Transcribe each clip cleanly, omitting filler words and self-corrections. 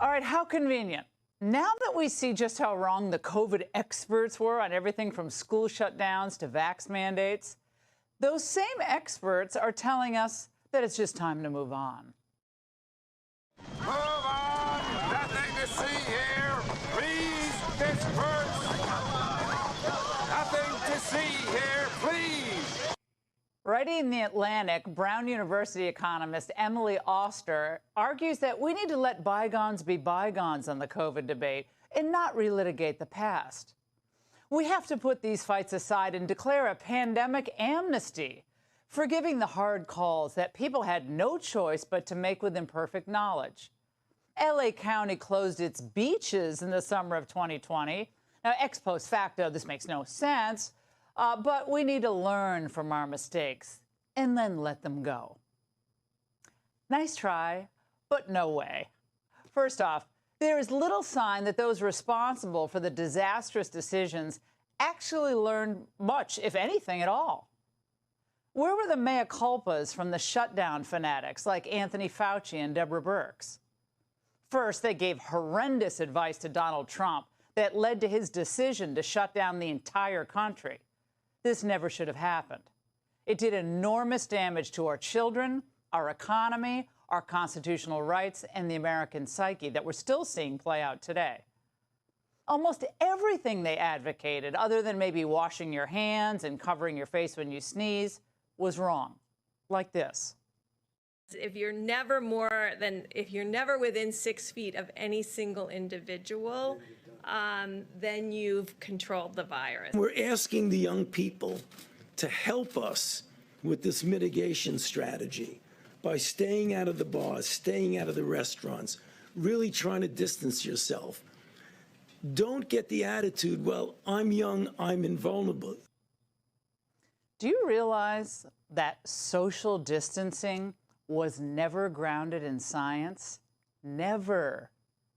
All right, how convenient. Now that we see just how wrong the COVID experts were on everything from school shutdowns to vax mandates, those same experts are telling us that it's just time to move on. Move on! Nothing to see here! Please disperse! Nothing to see here, please! Writing in The Atlantic, Brown University economist Emily Oster argues that we need to let bygones be bygones on the COVID debate and not relitigate the past. We have to put these fights aside and declare a pandemic amnesty, forgiving the hard calls that people had no choice but to make with imperfect knowledge. LA County closed its beaches in the summer of 2020. Now, ex post facto, this makes no sense, but we need to learn from our mistakes and then let them go. Nice try, but no way. First off, there is little sign that those responsible for the disastrous decisions actually learned much, if anything at all. Where were the mea culpas from the shutdown fanatics like Anthony Fauci and Deborah Birx? First, they gave horrendous advice to Donald Trump that led to his decision to shut down the entire country. This never should have happened. It did enormous damage to our children, our economy, our constitutional rights, and the American psyche that we're still seeing play out today. Almost everything they advocated, other than maybe washing your hands and covering your face when you sneeze, was wrong. Like this. If you're never within 6 feet of any single individual, then you've controlled the virus. We're asking the young people to help us with this mitigation strategy by staying out of the bars, staying out of the restaurants, really trying to distance yourself. Don't get the attitude, well, I'm young, I'm invulnerable. Do you realize that social distancing was never grounded in science? Never.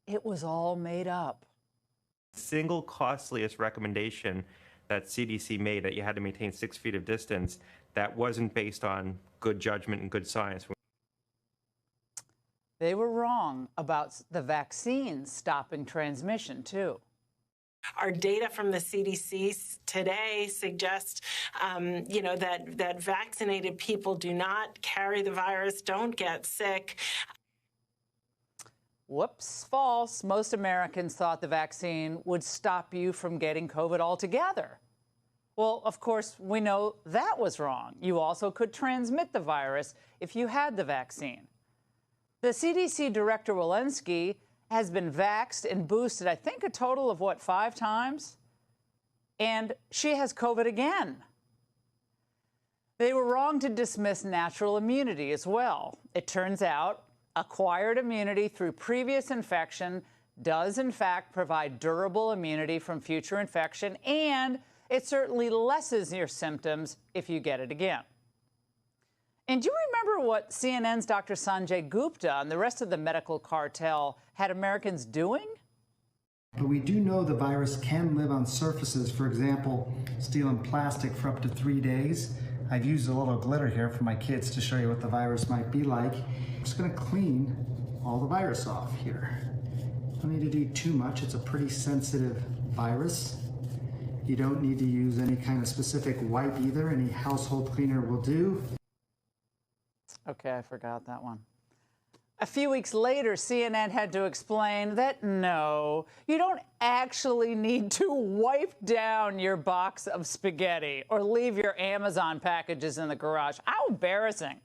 It was all made up. Single costliest recommendation that CDC made, that you had to maintain 6 feet of distance, that wasn't based on good judgment and good science. They were wrong about the vaccines stopping transmission, too. Our data from the CDC today suggests, that vaccinated people do not carry the virus, don't get sick. Whoops, false. Most Americans thought the vaccine would stop you from getting COVID altogether. Well, of course, we know that was wrong. You also could transmit the virus if you had the vaccine. The CDC Director Walensky has been vaxxed and boosted, I think, a total of, 5 times? And she has COVID again. They were wrong to dismiss natural immunity as well. It turns out acquired immunity through previous infection does, in fact, provide durable immunity from future infection, and it certainly lessens your symptoms if you get it again. And do you remember what CNN's Dr. Sanjay Gupta and the rest of the medical cartel had Americans doing? But we do know the virus can live on surfaces, for example, steel and plastic for up to 3 days. I've used a little glitter here for my kids to show you what the virus might be like. I'm just going to clean all the virus off here. Don't need to do too much. It's a pretty sensitive virus. You don't need to use any kind of specific wipe either. Any household cleaner will do. Okay, I forgot that one. A few weeks later, CNN had to explain that no, you don't actually need to wipe down your box of spaghetti or leave your Amazon packages in the garage. How embarrassing.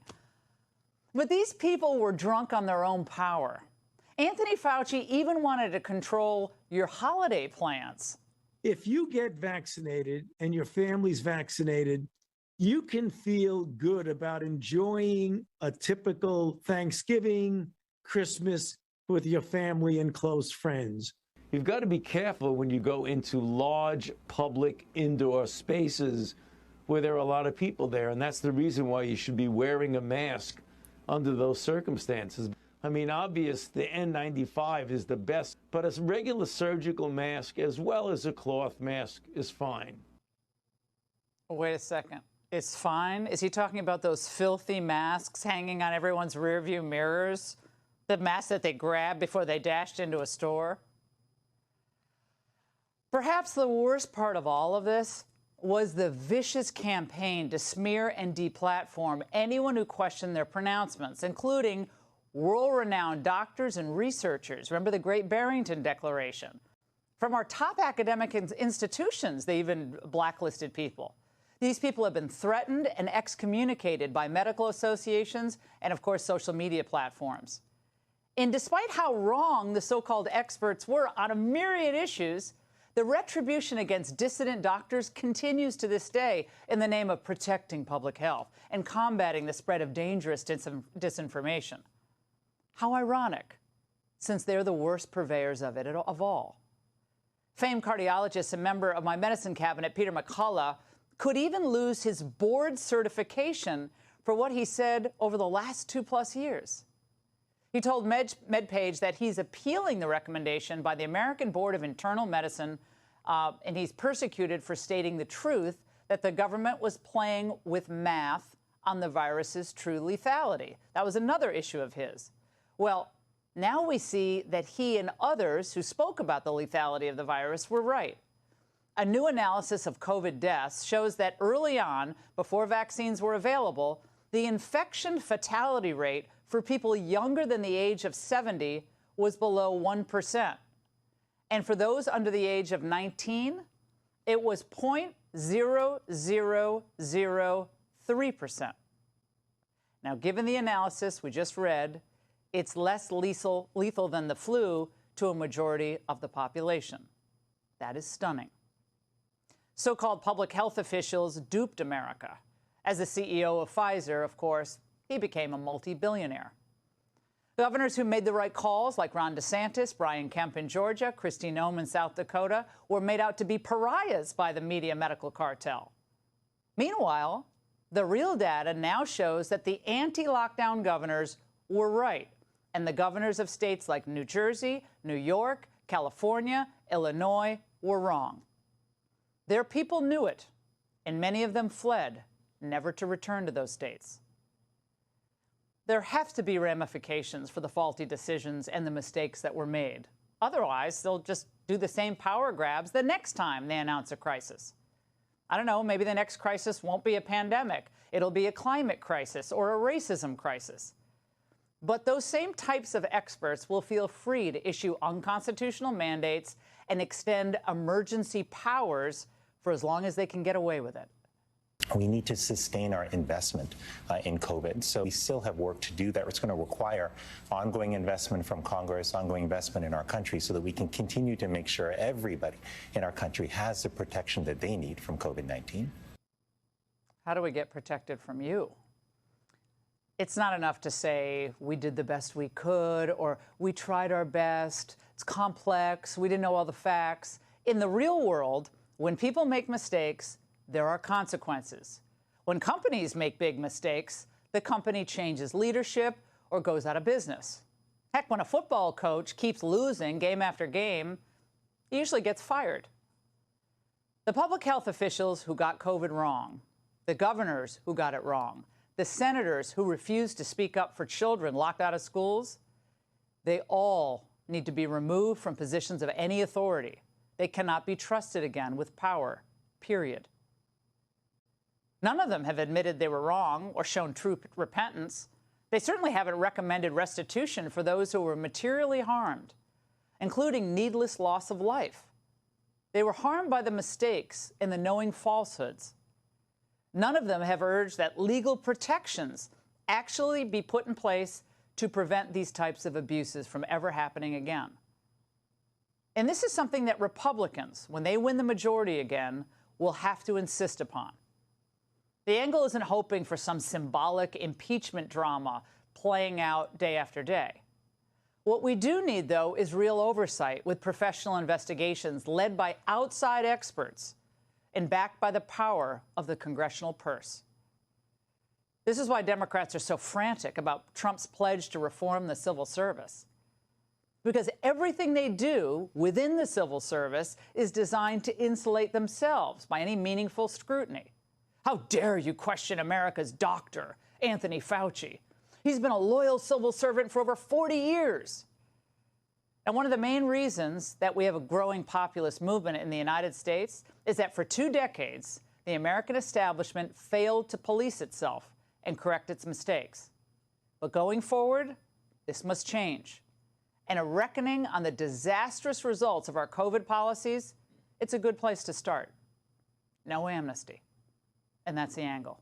But these people were drunk on their own power. Anthony Fauci even wanted to control your holiday plans. If you get vaccinated and your family's vaccinated, you can feel good about enjoying a typical Thanksgiving, Christmas with your family and close friends. You've got to be careful when you go into large public indoor spaces where there are a lot of people there, and that's the reason why you should be wearing a mask under those circumstances. I mean, obvious, the N95 is the best, but a regular surgical mask as well as a cloth mask is fine. Wait a second. It's fine? Is he talking about those filthy masks hanging on everyone's rearview mirrors? The mask that they grabbed before they dashed into a store? Perhaps the worst part of all of this was the vicious campaign to smear and deplatform anyone who questioned their pronouncements, including world-renowned doctors and researchers. Remember the Great Barrington Declaration? From our top academic institutions, they even blacklisted people. These people have been threatened and excommunicated by medical associations and, of course, social media platforms. And despite how wrong the so-called experts were on a myriad issues, the retribution against dissident doctors continues to this day in the name of protecting public health and combating the spread of dangerous disinformation. How ironic, since they're the worst purveyors of it of all. Famed cardiologist and member of my medicine cabinet, Peter McCullough, could even lose his board certification for what he said over the last 2+ years. He told MedPage that he's appealing the recommendation by the American Board of Internal Medicine, and he's persecuted for stating the truth that the government was playing with math on the virus's true lethality. That was another issue of his. Well, now we see that he and others who spoke about the lethality of the virus were right. A new analysis of COVID deaths shows that early on, before vaccines were available, the infection fatality rate for people younger than the age of 70 was below 1%. And for those under the age of 19, it was 0.0003%. Now, given the analysis we just read, it's less lethal than the flu to a majority of the population. That is stunning. So-called public health officials duped America. As the CEO of Pfizer, of course, he became a multi-billionaire. Governors who made the right calls, like Ron DeSantis, Brian Kemp in Georgia, Kristi Noem in South Dakota, were made out to be pariahs by the media medical cartel. Meanwhile, the real data now shows that the anti-lockdown governors were right, and the governors of states like New Jersey, New York, California, Illinois were wrong. Their people knew it, and many of them fled, never to return to those states. There have to be ramifications for the faulty decisions and the mistakes that were made. Otherwise, they'll just do the same power grabs the next time they announce a crisis. I don't know, maybe the next crisis won't be a pandemic. It'll be a climate crisis or a racism crisis. But those same types of experts will feel free to issue unconstitutional mandates and extend emergency powers for as long as they can get away with it. We need to sustain our investment in COVID. So we still have work to do that. It's going to require ongoing investment from Congress, ongoing investment in our country so that we can continue to make sure everybody in our country has the protection that they need from COVID-19. How do we get protected from you? It's not enough to say we did the best we could or we tried our best. It's complex. We didn't know all the facts. In the real world, when people make mistakes, there are consequences. When companies make big mistakes, the company changes leadership or goes out of business. Heck, when a football coach keeps losing game after game, he usually gets fired. The public health officials who got COVID wrong, the governors who got it wrong, the senators who refused to speak up for children locked out of schools, they all need to be removed from positions of any authority. They cannot be trusted again with power, period. None of them have admitted they were wrong or shown true repentance. They certainly haven't recommended restitution for those who were materially harmed, including needless loss of life. They were harmed by the mistakes and the knowing falsehoods. None of them have urged that legal protections actually be put in place to prevent these types of abuses from ever happening again. And this is something that Republicans, when they win the majority again, will have to insist upon. The angle isn't hoping for some symbolic impeachment drama playing out day after day. What we do need, though, is real oversight with professional investigations led by outside experts and backed by the power of the congressional purse. This is why Democrats are so frantic about Trump's pledge to reform the civil service. Because everything they do within the civil service is designed to insulate themselves by any meaningful scrutiny. How dare you question America's doctor, Anthony Fauci? He's been a loyal civil servant for over 40 years. And one of the main reasons that we have a growing populist movement in the United States is that for 2 decades, the American establishment failed to police itself and correct its mistakes. But going forward, this must change. And a reckoning on the disastrous results of our COVID policies, it's a good place to start. No amnesty. And that's the angle.